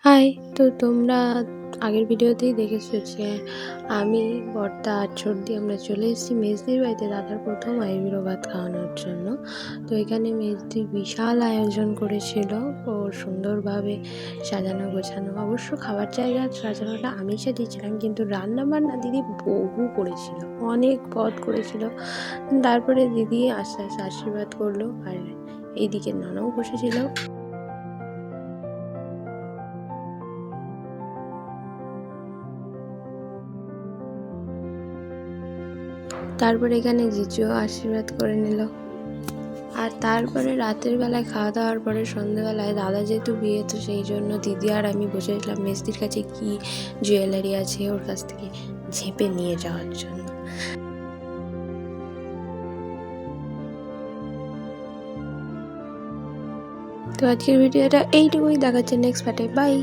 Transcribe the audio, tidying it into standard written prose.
High! তো তোমরা আগের ভিডিওতেই দেখেছো যে আমি, বর্দা আর ছোটদি আমরা চলে এসেছি মেজদির বাড়িতে দাদার ১ম আইবুড়ো ভাত খাওয়ানোর জন্য। তো এখানে মেজদি বিশাল আয়োজন করেছিল। ও সুন্দরভাবে সাজানো গোছানো। অবশ্য খাবার জায়গা সাজানোটা আমি সাজিয়েছিলাম, কিন্তু রান্নাবান্না দিদি বহু করেছিল। অনেক পদ করেছিল। তারপরে দিদি আস্তে, আস্তে আশীর্বাদ করলো। আর এইদিকে ননও বসেছিল। তারপরে এখানে জিজুও আশীর্বাদ করে নিল। আর তারপরে রাতের বেলায় খাওয়া দাওয়ার পরে সন্ধ্যেবেলায় দাদা যেহেতু বিয়ে, তো সেই জন্য দিদি আর আমি বসেছিলাম মেজদির কাছে কি জুয়েলারি আছে ওর কাছ থেকে ঝেপে নিয়ে যাওয়ার জন্য। তো আজকের ভিডিওটা এইটুকুই, দেখাচ্ছে নেক্সট পার্টে। বাই।